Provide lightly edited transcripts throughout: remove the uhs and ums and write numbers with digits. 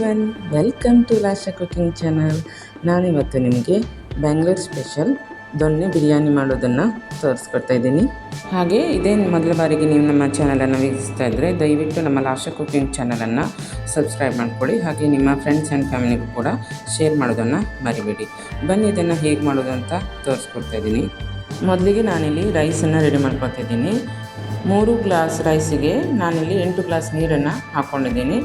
Everyone, welcome to Lasha cooking channel. ನಾನಿವತ್ತು ನಿಮಗೆ Bengaluru special ದೊಣ್ಣೆ ಬಿರಿಯಾನಿ ಮಾಡೋದನ್ನು ತೋರಿಸ್ಕೊಡ್ತಾ ಇದ್ದೀನಿ. ಹಾಗೆ ಇದೇ ಮೊದಲ ಬಾರಿಗೆ ನೀವು ನಮ್ಮ ಚಾನಲನ್ನು ವೀಕ್ಷಿಸ್ತಾ ಇದ್ದರೆ ದಯವಿಟ್ಟು ನಮ್ಮ ಲಾಶಾ ಕುಕಿಂಗ್ ಚಾನಲನ್ನು ಸಬ್ಸ್ಕ್ರೈಬ್ ಮಾಡ್ಕೊಳ್ಳಿ. ಹಾಗೆ ನಿಮ್ಮ ಫ್ರೆಂಡ್ಸ್ ಆ್ಯಂಡ್ ಫ್ಯಾಮಿಲಿಗೂ ಕೂಡ ಶೇರ್ ಮಾಡೋದನ್ನು ಮರಿಬೇಡಿ. ಬನ್ನಿ ಇದನ್ನು ಹೇಗೆ ಮಾಡೋದು ಅಂತ ತೋರಿಸ್ಕೊಡ್ತಾ ಇದ್ದೀನಿ. ಮೊದಲಿಗೆ ನಾನಿಲ್ಲಿ ರೈಸನ್ನು ರೆಡಿ ಮಾಡ್ಕೊಳ್ತಾ ಇದ್ದೀನಿ. 3 ಗ್ಲಾಸ್ ರೈಸಿಗೆ ನಾನಿಲ್ಲಿ 8 ಗ್ಲಾಸ್ ನೀರನ್ನು ಹಾಕ್ಕೊಂಡಿದ್ದೀನಿ.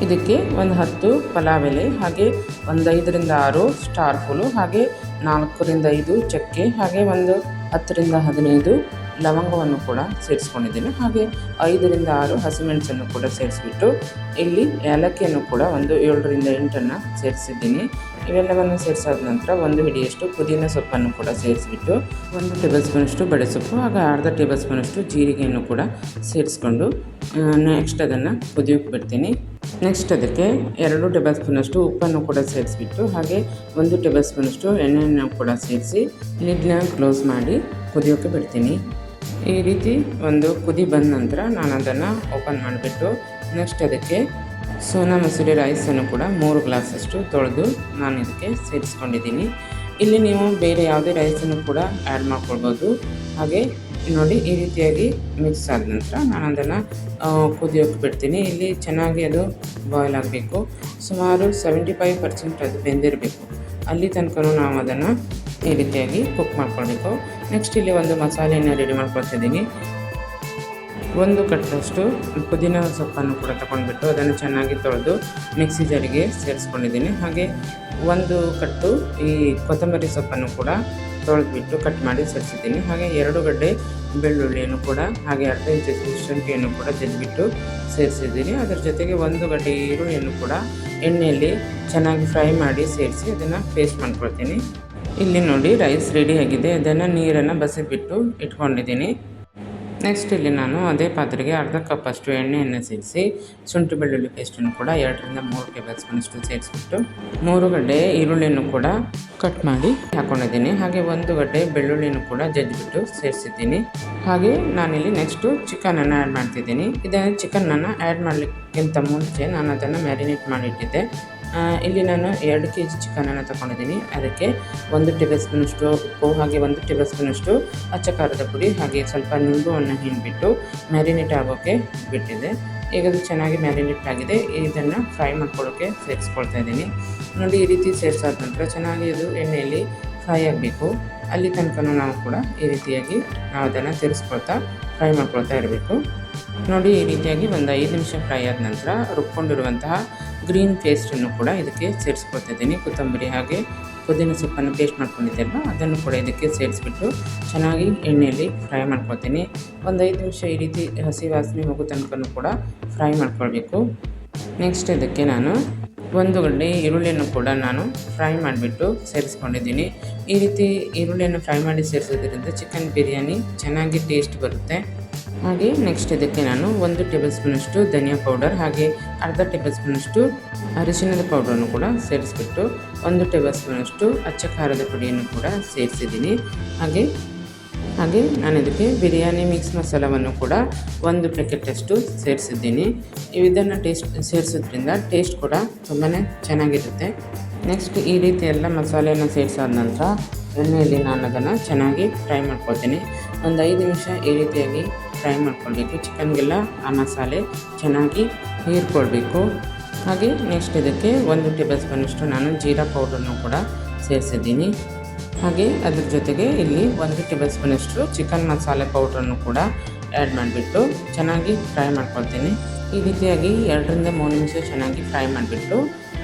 ಇದಕ್ಕೆ ಒಂದು 10 ಪಲಾವ್ ಎಲೆ, ಹಾಗೆ ಒಂದು 5 ರಿಂದ 6 ಸ್ಟಾರ್ ಫುಲು, ಹಾಗೆ 4 ರಿಂದ 5 ಚಕ್ಕೆ, ಹಾಗೆ ಒಂದು 10 ರಿಂದ 15 ಲವಂಗವನ್ನು ಕೂಡ ಸೇರಿಸ್ಕೊಂಡಿದ್ದೀನಿ. ಹಾಗೆ 5 ರಿಂದ 6 ಹಸಿಮೆಣಸನ್ನು ಕೂಡ ಸೇರಿಸ್ಬಿಟ್ಟು ಇಲ್ಲಿ ಏಲಕ್ಕಿಯನ್ನು ಕೂಡ ಒಂದು 7 ರಿಂದ 8 ಸೇರಿಸಿದ್ದೀನಿ. ಇವೆಲ್ಲವನ್ನು ಸೇರಿಸಾದ ನಂತರ ಒಂದು ಹಿಡಿಯಷ್ಟು ಪುದೀನ ಸೊಪ್ಪನ್ನು ಕೂಡ ಸೇರಿಸಿಬಿಟ್ಟು 1 ಟೇಬಲ್ ಸ್ಪೂನಷ್ಟು ಬಡೆ ಸೊಪ್ಪು, ಹಾಗೆ ಅರ್ಧ ಟೇಬಲ್ ಸ್ಪೂನಷ್ಟು ಜೀರಿಗೆಯನ್ನು ಕೂಡ ಸೇರಿಸ್ಕೊಂಡು ನೆಕ್ಸ್ಟ್ ಅದನ್ನು ಕುದಿಯೋಕ್ಕೆ ಬಿಡ್ತೀನಿ. ನೆಕ್ಸ್ಟ್ ಅದಕ್ಕೆ 2 ಟೇಬಲ್ ಸ್ಪೂನಷ್ಟು ಉಪ್ಪನ್ನು ಕೂಡ ಸೇರಿಸ್ಬಿಟ್ಟು ಹಾಗೆ 1 ಟೇಬಲ್ ಸ್ಪೂನಷ್ಟು ಎಣ್ಣೆಯನ್ನು ಕೂಡ ಸೇರಿಸಿ ಲಿಡ್ನ ಕ್ಲೋಸ್ ಮಾಡಿ ಕುದಿಯೋಕ್ಕೆ ಬಿಡ್ತೀನಿ. ಈ ರೀತಿ ಒಂದು ಕುದಿ ಬಂದ ನಂತರ ನಾನು ಅದನ್ನು ಓಪನ್ ಮಾಡಿಬಿಟ್ಟು ನೆಕ್ಸ್ಟ್ ಅದಕ್ಕೆ ಸೋನಾ ಮಸೂರಿ ರೈಸನ್ನು ಕೂಡ 3 ಗ್ಲಾಸಷ್ಟು ತೊಳೆದು ನಾನು ಇದಕ್ಕೆ ಸೇರಿಸ್ಕೊಂಡಿದ್ದೀನಿ. ಇಲ್ಲಿ ನೀವು ಬೇರೆ ಯಾವುದೇ ರೈಸನ್ನು ಕೂಡ ಆ್ಯಡ್ ಮಾಡ್ಕೊಳ್ಬೋದು. ಹಾಗೆ ನೋಡಿ, ಈ ರೀತಿಯಾಗಿ ಮಿಕ್ಸ್ ಆದ ನಂತರ ನಾನು ಅದನ್ನು ಕುದಿಯೋಕ್ಕೆ ಬಿಡ್ತೀನಿ. ಇಲ್ಲಿ ಚೆನ್ನಾಗಿ ಅದು ಬಾಯ್ಲ್ ಆಗಬೇಕು. ಸುಮಾರು 75% ಅದು ಬೆಂದಿರಬೇಕು. ಅಲ್ಲಿ ತನಕ ನಾವು ಅದನ್ನು ಈ ರೀತಿಯಾಗಿ ಕುಕ್ ಮಾಡ್ಕೊಳ್ಬೇಕು. ನೆಕ್ಸ್ಟ್ ಇಲ್ಲಿ ಒಂದು ಮಸಾಲೆಯನ್ನು ರೆಡಿ ಮಾಡ್ಕೊಳ್ತಿದ್ದೀನಿ. 1 ಕಟ್ಟಷ್ಟು ಪುದೀನ ಸೊಪ್ಪನ್ನು ಕೂಡ ತಗೊಂಡ್ಬಿಟ್ಟು ಅದನ್ನು ಚೆನ್ನಾಗಿ ತೊಳೆದು ಮಿಕ್ಸಿ ಜಾರಿಗೆ ಸೇರಿಸ್ಕೊಂಡಿದ್ದೀನಿ. ಹಾಗೆ 1 ಕಟ್ಟು ಈ ಕೊತ್ತಂಬರಿ ಸೊಪ್ಪನ್ನು ಕೂಡ ತೊಳೆದ್ಬಿಟ್ಟು ಕಟ್ ಮಾಡಿ ಸೇರಿಸಿದ್ದೀನಿ. ಹಾಗೆ 2 ಗಡ್ಡೆ ಬೆಳ್ಳುಳ್ಳಿಯನ್ನು ಕೂಡ ಹಾಗೆ ಅರ್ಧ ಇಂಚು ಶುಂಠಿಯನ್ನು ಕೂಡ ಜಜ್ಜಿಬಿಟ್ಟು ಸೇರಿಸಿದ್ದೀನಿ. ಅದರ ಜೊತೆಗೆ 1 ಗಡ್ಡೆ ಈರುಳ್ಳಿಯನ್ನು ಕೂಡ ಎಣ್ಣೆಯಲ್ಲಿ ಚೆನ್ನಾಗಿ ಫ್ರೈ ಮಾಡಿ ಸೇರಿಸಿ ಅದನ್ನು ಪೇಸ್ಟ್ ಮಾಡ್ಕೊಳ್ತೀನಿ. ಇಲ್ಲಿ ನೋಡಿ, ರೈಸ್ ರೆಡಿಯಾಗಿದೆ. ಅದನ್ನು ನೀರನ್ನು ಬಸಿದ್ಬಿಟ್ಟು ಇಟ್ಕೊಂಡಿದ್ದೀನಿ. ನೆಕ್ಸ್ಟ್ ಇಲ್ಲಿ ನಾನು ಅದೇ ಪಾತ್ರೆಗೆ ಅರ್ಧ ಕಪ್ಪಷ್ಟು ಎಣ್ಣೆಯನ್ನು ಸೇರಿಸಿ ಶುಂಠಿ ಬೆಳ್ಳುಳ್ಳಿ ಪೇಸ್ಟನ್ನು ಕೂಡ 2 ರಿಂದ 3 ಟೇಬಲ್ ಸ್ಪೂನಷ್ಟು ಸೇರಿಸ್ಬಿಟ್ಟು 3 ಗಡ್ಡೆ ಈರುಳ್ಳಿಯನ್ನು ಕೂಡ ಕಟ್ ಮಾಡಿ ಹಾಕ್ಕೊಂಡಿದ್ದೀನಿ. ಹಾಗೆ 1 ಗಡ್ಡೆ ಬೆಳ್ಳುಳ್ಳಿಯನ್ನು ಕೂಡ ಜಜ್ಜಿಬಿಟ್ಟು ಸೇರಿಸಿದ್ದೀನಿ. ಹಾಗೆ ನಾನಿಲ್ಲಿ ನೆಕ್ಸ್ಟು ಚಿಕನನ್ನು ಆ್ಯಡ್ ಮಾಡ್ತಿದ್ದೀನಿ. ಇದನ್ನು ಚಿಕನನ್ನು ಆ್ಯಡ್ ಮಾಡಲಿಕ್ಕಿಂತ ಮುಂಚೆ ನಾನು ಅದನ್ನು ಮ್ಯಾರಿನೇಟ್ ಮಾಡಿಟ್ಟಿದ್ದೆ. ಇಲ್ಲಿ ನಾನು 2 kg ಚಿಕನನ್ನು ತಗೊಂಡಿದ್ದೀನಿ. ಅದಕ್ಕೆ 1 ಟೇಬಲ್ ಸ್ಪೂನಷ್ಟು ಉಪ್ಪು, ಹಾಗೆ 1 ಟೇಬಲ್ ಸ್ಪೂನಷ್ಟು ಅಚ್ಚ ಖಾರದ ಪುಡಿ, ಹಾಗೆ ಸ್ವಲ್ಪ ನಿಂಬುವನ್ನು ಹಿಂಡಿಬಿಟ್ಟು ಮ್ಯಾರಿನೇಟ್ ಆಗೋಕ್ಕೆ ಬಿಟ್ಟಿದೆ. ಈಗ ಅದು ಚೆನ್ನಾಗಿ ಮ್ಯಾರಿನೇಟ್ ಆಗಿದೆ. ಇದನ್ನು ಫ್ರೈ ಮಾಡ್ಕೊಳ್ಳೋಕ್ಕೆ ಸೇರಿಸ್ಕೊಳ್ತಾ ಇದ್ದೀನಿ. ನೋಡಿ, ಈ ರೀತಿ ಸೇರಿಸಾದ ನಂತರ ಚೆನ್ನಾಗಿ ಅದು ಎಣ್ಣೆಯಲ್ಲಿ ಫ್ರೈ ಆಗಬೇಕು. ಅಲ್ಲಿ ತನಕ ನಾವು ಕೂಡ ಈ ರೀತಿಯಾಗಿ ನಾವು ಅದನ್ನು ತಿರ್ಸ್ಕೊಳ್ತಾ ಫ್ರೈ ಮಾಡ್ಕೊಳ್ತಾ ಇರಬೇಕು. ನೋಡಿ, ಈ ರೀತಿಯಾಗಿ ಒಂದು 5 ನಿಮಿಷ ಫ್ರೈ ಆದ ನಂತರ ರುಬ್ಕೊಂಡಿರುವಂತಹ ಗ್ರೀನ್ ಪೇಸ್ಟನ್ನು ಕೂಡ ಇದಕ್ಕೆ ಸೇರಿಸ್ಕೊಳ್ತಾ ಇದ್ದೀನಿ. ಕೊತ್ತಂಬರಿ ಹಾಗೆ ಪುದೀನ ಸೊಪ್ಪನ್ನು ಪೇಸ್ಟ್ ಮಾಡ್ಕೊಂಡಿದ್ದೆಲ್ಲ ಅದನ್ನು ಕೂಡ ಇದಕ್ಕೆ ಸೇರಿಸ್ಬಿಟ್ಟು ಚೆನ್ನಾಗಿ ಎಣ್ಣೆಯಲ್ಲಿ ಫ್ರೈ ಮಾಡ್ಕೊಳ್ತೀನಿ. ಒಂದು 5 ನಿಮಿಷ ಈ ರೀತಿ ಹಸಿ ವಾಸನೆ ಹೋಗೋ ತನಕ ಕೂಡ ಫ್ರೈ ಮಾಡ್ಕೊಳ್ಬೇಕು. ನೆಕ್ಸ್ಟ್ ಇದಕ್ಕೆ ನಾನು 1 ಗಡ್ಡೆ ಈರುಳ್ಳಿಯನ್ನು ಕೂಡ ನಾನು ಫ್ರೈ ಮಾಡಿಬಿಟ್ಟು ಸೇರಿಸ್ಕೊಂಡಿದ್ದೀನಿ. ಈ ರೀತಿ ಈರುಳ್ಳಿಯನ್ನು ಫ್ರೈ ಮಾಡಿ ಸೇರಿಸೋದ್ರಿಂದ ಚಿಕನ್ ಬಿರಿಯಾನಿ ಚೆನ್ನಾಗಿ ಟೇಸ್ಟ್ ಬರುತ್ತೆ. ಹಾಗೆ ನೆಕ್ಸ್ಟ್ ಇದಕ್ಕೆ ನಾನು 1 ಟೇಬಲ್ ಸ್ಪೂನಷ್ಟು ಧನಿಯಾ ಪೌಡರ್, ಹಾಗೆ ಅರ್ಧ ಟೇಬಲ್ ಸ್ಪೂನಷ್ಟು ಅರಿಶಿಣದ ಪೌಡರನ್ನು ಕೂಡ ಸೇರಿಸ್ಬಿಟ್ಟು 1 ಟೇಬಲ್ ಸ್ಪೂನಷ್ಟು ಅಚ್ಚ ಖಾರದ ಪುಡಿಯನ್ನು ಕೂಡ ಸೇರಿಸಿದ್ದೀನಿ. ಹಾಗೆ ನಾನು ಇದಕ್ಕೆ ಬಿರಿಯಾನಿ ಮಿಕ್ಸ್ ಮಸಾಲವನ್ನು ಕೂಡ 1 ಪ್ಯಾಕೆಟಷ್ಟು ಸೇರಿಸಿದ್ದೀನಿ. ಇದನ್ನು ಸೇರಿಸೋದ್ರಿಂದ ಟೇಸ್ಟ್ ಕೂಡ ತುಂಬಾ ಚೆನ್ನಾಗಿರುತ್ತೆ. ನೆಕ್ಸ್ಟ್ ಈ ರೀತಿ ಎಲ್ಲ ಮಸಾಲೆಯನ್ನು ಸೇರಿಸಾದ ನಂತರ ಎಣ್ಣೆಯಲ್ಲಿ ನಾನು ಅದನ್ನು ಚೆನ್ನಾಗಿ ಫ್ರೈ ಮಾಡ್ಕೊಳ್ತೀನಿ. ಒಂದು 5 ನಿಮಿಷ ಈ ರೀತಿಯಾಗಿ ಫ್ರೈ ಮಾಡ್ಕೊಳ್ಬೇಕು. ಚಿಕನ್ಗೆಲ್ಲ ಆ ಮಸಾಲೆ ಚೆನ್ನಾಗಿ ಹೀರ್ಕೊಳ್ಬೇಕು. ಹಾಗೆ ನೆಕ್ಸ್ಟ್ ಇದಕ್ಕೆ 1 ಟೇಬಲ್ ಸ್ಪೂನಷ್ಟು ನಾನು ಜೀರಾ ಪೌಡರನ್ನು ಕೂಡ ಸೇರಿಸಿದ್ದೀನಿ. ಹಾಗೆ ಅದ್ರ ಜೊತೆಗೆ ಇಲ್ಲಿ 1 ಟೇಬಲ್ ಸ್ಪೂನಷ್ಟು ಚಿಕನ್ ಮಸಾಲೆ ಪೌಡ್ರನ್ನು ಕೂಡ ಆ್ಯಡ್ ಮಾಡಿಬಿಟ್ಟು ಚೆನ್ನಾಗಿ ಫ್ರೈ ಮಾಡ್ಕೊಳ್ತೀನಿ. ಈ ರೀತಿಯಾಗಿ 2 ರಿಂದ 3 ನಿಮಿಷ ಚೆನ್ನಾಗಿ ಫ್ರೈ ಮಾಡಿಬಿಟ್ಟು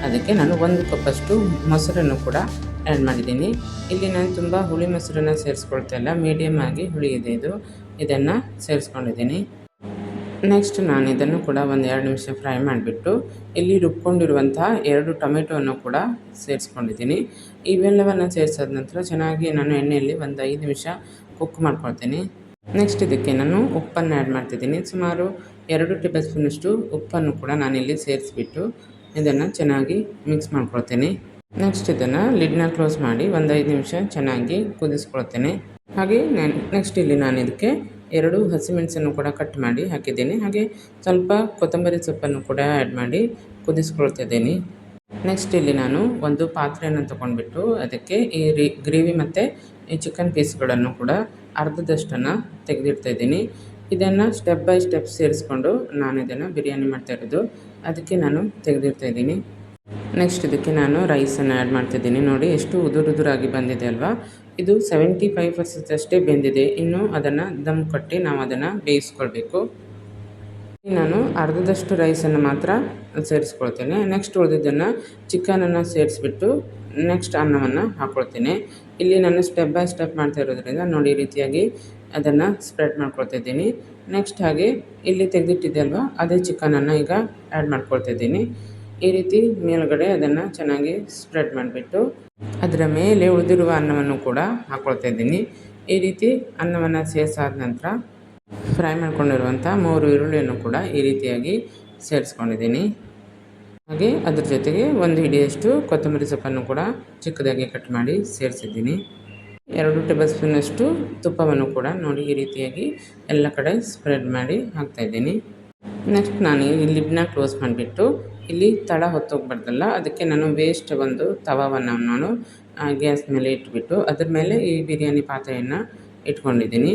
ಅದಕ್ಕೆ ನಾನು 1 ಕಪ್ಪಷ್ಟು ಮೊಸರನ್ನು ಕೂಡ ಆ್ಯಡ್ ಮಾಡಿದ್ದೀನಿ. ಇಲ್ಲಿ ನಾನು ತುಂಬ ಹುಳಿ ಮೊಸರನ್ನು ಸೇರಿಸ್ಕೊಳ್ತಾ ಇಲ್ಲ, ಮೀಡಿಯಮ್ ಆಗಿ ಹುಳಿ ಇದೆ ಇದನ್ನು ಸೇರಿಸ್ಕೊಂಡಿದ್ದೀನಿ. ನೆಕ್ಸ್ಟ್ ನಾನು ಇದನ್ನು ಕೂಡ ಒಂದು 2 ನಿಮಿಷ ಫ್ರೈ ಮಾಡಿಬಿಟ್ಟು ಇಲ್ಲಿ ರುಬ್ಕೊಂಡಿರುವಂತಹ 2 ಟೊಮೆಟೊವನ್ನು ಕೂಡ ಸೇರಿಸ್ಕೊಂಡಿದ್ದೀನಿ. ಇವೆಲ್ಲವನ್ನು ಸೇರಿಸಾದ ನಂತರ ಚೆನ್ನಾಗಿ ನಾನು ಎಣ್ಣೆಯಲ್ಲಿ ಒಂದು 5 ನಿಮಿಷ ಕುಕ್ ಮಾಡ್ಕೊಳ್ತೀನಿ. ನೆಕ್ಸ್ಟ್ ಇದಕ್ಕೆ ನಾನು ಉಪ್ಪನ್ನು ಆ್ಯಡ್ ಮಾಡ್ತಿದ್ದೀನಿ. ಸುಮಾರು 2 ಟೇಬಲ್ ಸ್ಪೂನಷ್ಟು ಉಪ್ಪನ್ನು ಕೂಡ ನಾನಿಲ್ಲಿ ಸೇರಿಸ್ಬಿಟ್ಟು ಇದನ್ನು ಚೆನ್ನಾಗಿ ಮಿಕ್ಸ್ ಮಾಡ್ಕೊಳ್ತೀನಿ. ನೆಕ್ಸ್ಟ್ ಇದನ್ನು ಲಿಡ್ನ ಕ್ಲೋಸ್ ಮಾಡಿ ಒಂದು 5 ನಿಮಿಷ ಚೆನ್ನಾಗಿ ಕುದಿಸ್ಕೊಳ್ತೇನೆ. ಹಾಗೆ ನೆಕ್ಸ್ಟ್ ಇಲ್ಲಿ ನಾನು ಇದಕ್ಕೆ 2 ಹಸಿಮೆಣಸನ್ನು ಕೂಡ ಕಟ್ ಮಾಡಿ ಹಾಕಿದ್ದೀನಿ. ಹಾಗೆ ಸ್ವಲ್ಪ ಕೊತ್ತಂಬರಿ ಸೊಪ್ಪನ್ನು ಕೂಡ ಆ್ಯಡ್ ಮಾಡಿ ಕುದಿಸ್ಕೊಳ್ತಿದ್ದೀನಿ. ನೆಕ್ಸ್ಟ್ ಇಲ್ಲಿ ನಾನು ಒಂದು ಪಾತ್ರೆಯನ್ನು ತೊಗೊಂಡ್ಬಿಟ್ಟು ಅದಕ್ಕೆ ಈ ಗ್ರೇವಿ ಮತ್ತು ಈ ಚಿಕನ್ ಪೀಸ್ಗಳನ್ನು ಕೂಡ ಅರ್ಧದಷ್ಟನ್ನು ತೆಗೆದಿಡ್ತಾಯಿದ್ದೀನಿ. ಇದನ್ನು ಸ್ಟೆಪ್ ಬೈ ಸ್ಟೆಪ್ ಸೇರಿಸ್ಕೊಂಡು ನಾನು ಇದನ್ನು ಬಿರಿಯಾನಿ ಮಾಡ್ತಾ ಇರೋದು, ಅದಕ್ಕೆ ನಾನು ತೆಗೆದಿಡ್ತಾಯಿದ್ದೀನಿ. ನೆಕ್ಸ್ಟ್ ಇದಕ್ಕೆ ನಾನು ರೈಸನ್ನು ಆ್ಯಡ್ ಮಾಡ್ತಿದ್ದೀನಿ. ನೋಡಿ ಎಷ್ಟು ಉದುರಾಗಿ ಬಂದಿದೆ ಅಲ್ವಾ. ಇದು 75% ಅಷ್ಟೇ ಬೆಂದಿದೆ. ಇನ್ನು ಅದನ್ನು ದಮ್ ಕಟ್ಟಿ ನಾವು ಅದನ್ನು ಬೇಯಿಸ್ಕೊಳ್ಬೇಕು. ನಾನು ಅರ್ಧದಷ್ಟು ರೈಸನ್ನು ಮಾತ್ರ ಸೇರಿಸ್ಕೊಳ್ತೇನೆ. ನೆಕ್ಸ್ಟ್ ಉಳಿದಿದ್ದನ್ನು ಚಿಕನನ್ನು ಸೇರಿಸ್ಬಿಟ್ಟು ನೆಕ್ಸ್ಟ್ ಅನ್ನವನ್ನು ಹಾಕ್ಕೊಳ್ತೇನೆ. ಇಲ್ಲಿ ನಾನು ಸ್ಟೆಪ್ ಬೈ ಸ್ಟೆಪ್ ಮಾಡ್ತಾ ಇರೋದ್ರಿಂದ ನೋಡಿ ಈ ರೀತಿಯಾಗಿ ಅದನ್ನು ಸ್ಪ್ರೆಡ್ ಮಾಡ್ಕೊಳ್ತಾ ಇದ್ದೀನಿ. ನೆಕ್ಸ್ಟ್ ಹಾಗೆ ಇಲ್ಲಿ ತೆಗೆದಿಟ್ಟಿದ್ದೆ ಅಲ್ವಾ, ಅದೇ ಚಿಕನನ್ನು ಈಗ ಆ್ಯಡ್ ಮಾಡ್ಕೊಳ್ತಾ ಇದ್ದೀನಿ. ಈ ರೀತಿ ಮೇಲ್ಗಡೆ ಅದನ್ನು ಚೆನ್ನಾಗಿ ಸ್ಪ್ರೆಡ್ ಮಾಡಿಬಿಟ್ಟು ಅದರ ಮೇಲೆ ಉಳಿದಿರುವ ಅನ್ನವನ್ನು ಕೂಡ ಹಾಕ್ಕೊಳ್ತಾ ಇದ್ದೀನಿ. ಈ ರೀತಿ ಅನ್ನವನ್ನು ಸೇರಿಸಾದ ನಂತರ ಫ್ರೈ ಮಾಡ್ಕೊಂಡಿರುವಂಥ 3 ಈರುಳ್ಳಿಯನ್ನು ಕೂಡ ಈ ರೀತಿಯಾಗಿ ಸೇರಿಸ್ಕೊಂಡಿದ್ದೀನಿ. ಹಾಗೆ ಅದ್ರ ಜೊತೆಗೆ 1 ಹಿಡಿಯಷ್ಟು ಕೊತ್ತಂಬರಿ ಸೊಪ್ಪನ್ನು ಕೂಡ ಚಿಕ್ಕದಾಗಿ ಕಟ್ ಮಾಡಿ ಸೇರಿಸಿದ್ದೀನಿ. 2 ಟೇಬಲ್ ಸ್ಪೂನಷ್ಟು ತುಪ್ಪವನ್ನು ಕೂಡ ನೋಡಿ ಈ ರೀತಿಯಾಗಿ ಎಲ್ಲ ಕಡೆ ಸ್ಪ್ರೆಡ್ ಮಾಡಿ ಹಾಕ್ತಾಯಿದ್ದೀನಿ. ನೆಕ್ಸ್ಟ್ ನಾನು ಈ ಲಿಡ್ನ ಕ್ಲೋಸ್ ಮಾಡಿಬಿಟ್ಟು ಇಲ್ಲಿ ತಳ ಹೊತ್ತೋಗ್ಬಾರ್ದಲ್ಲ, ಅದಕ್ಕೆ ನಾನು ವೇಸ್ಟ್ ಒಂದು ತವಾವನ್ನು ನಾನು ಗ್ಯಾಸ್ ಮೇಲೆ ಇಟ್ಬಿಟ್ಟು ಅದ್ರ ಮೇಲೆ ಈ ಬಿರಿಯಾನಿ ಪಾತ್ರೆಯನ್ನು ಇಟ್ಕೊಂಡಿದ್ದೀನಿ.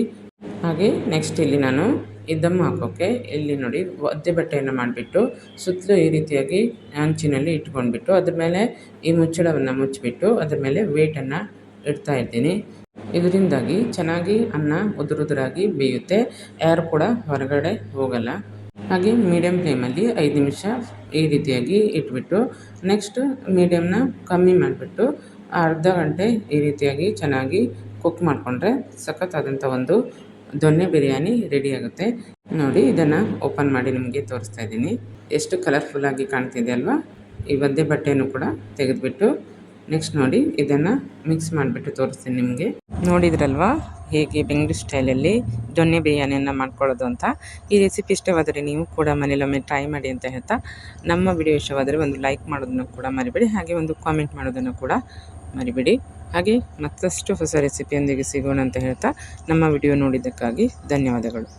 ಹಾಗೆ ನೆಕ್ಸ್ಟ್ ಇಲ್ಲಿ ನಾನು ಈ ದಮ್ ಹಾಕೋಕ್ಕೆ ಇಲ್ಲಿ ನೋಡಿ ಒದ್ದೆ ಬಟ್ಟೆಯನ್ನು ಮಾಡಿಬಿಟ್ಟು ಸುತ್ತಲೂ ಈ ರೀತಿಯಾಗಿ ಅಂಚಿನಲ್ಲಿ ಇಟ್ಕೊಂಡ್ಬಿಟ್ಟು ಅದ್ರ ಮೇಲೆ ಈ ಮುಚ್ಚಳವನ್ನು ಮುಚ್ಚಿಬಿಟ್ಟು ಅದ್ರ ಮೇಲೆ ವೇಟನ್ನು ಇಡ್ತಾ ಇದ್ದೀನಿ. ಇದರಿಂದಾಗಿ ಚೆನ್ನಾಗಿ ಅನ್ನ ಉದುರಾಗಿ ಬೇಯುತ್ತೆ, ಯಾರು ಕೂಡ ಹೊರಗಡೆ ಹೋಗಲ್ಲ. ಹಾಗೆ ಮೀಡಿಯಮ್ ಫ್ಲೇಮಲ್ಲಿ 5 ನಿಮಿಷ ಈ ರೀತಿಯಾಗಿ ಇಟ್ಬಿಟ್ಟು ನೆಕ್ಸ್ಟ್ ಮೀಡಿಯಮ್ನ ಕಮ್ಮಿ ಮಾಡಿಬಿಟ್ಟು ಅರ್ಧ ಗಂಟೆ ಈ ರೀತಿಯಾಗಿ ಚೆನ್ನಾಗಿ ಕುಕ್ ಮಾಡಿಕೊಂಡ್ರೆ ಸಖತ್ತಾದಂಥ ಒಂದು ದೊನ್ನೆ ಬಿರಿಯಾನಿ ರೆಡಿಯಾಗುತ್ತೆ. ನೋಡಿ ಇದನ್ನು ಓಪನ್ ಮಾಡಿ ನಿಮಗೆ ತೋರಿಸ್ತಾ ಇದ್ದೀನಿ. ಎಷ್ಟು ಕಲರ್ಫುಲ್ಲಾಗಿ ಕಾಣ್ತಿದೆ ಅಲ್ವಾ. ಈ ಒದ್ದೆ ಬಟ್ಟೆಯನ್ನು ಕೂಡ ತೆಗೆದುಬಿಟ್ಟು ನೆಕ್ಸ್ಟ್ ನೋಡಿ ಇದನ್ನು ಮಿಕ್ಸ್ ಮಾಡಿಬಿಟ್ಟು ತೋರಿಸ್ತೀನಿ ನಿಮಗೆ. ನೋಡಿದ್ರಲ್ವಾ ಹೇಗೆ ಬೆಂಗಳೂರು ಸ್ಟೈಲಲ್ಲಿ ದೊನ್ನೆ ಬಿರಿಯಾನಿಯನ್ನು ಮಾಡ್ಕೊಳ್ಳೋದು ಅಂತ. ಈ ರೆಸಿಪಿ ಇಷ್ಟವಾದರೆ ನೀವು ಕೂಡ ಮನೇಲೊಮ್ಮೆ ಟ್ರೈ ಮಾಡಿ ಅಂತ ಹೇಳ್ತಾ, ನಮ್ಮ ವಿಡಿಯೋ ಇಷ್ಟವಾದರೆ ಒಂದು ಲೈಕ್ ಮಾಡೋದನ್ನು ಕೂಡ ಮರಿಬೇಡಿ, ಹಾಗೆ ಒಂದು ಕಾಮೆಂಟ್ ಮಾಡೋದನ್ನು ಕೂಡ ಮರಿಬೇಡಿ. ಹಾಗೆ ಮತ್ತಷ್ಟು ಹೊಸ ರೆಸಿಪಿಯೊಂದಿಗೆ ಸಿಗೋಣ ಅಂತ ಹೇಳ್ತಾ ನಮ್ಮ ವಿಡಿಯೋ ನೋಡಿದ್ದಕ್ಕಾಗಿ ಧನ್ಯವಾದಗಳು.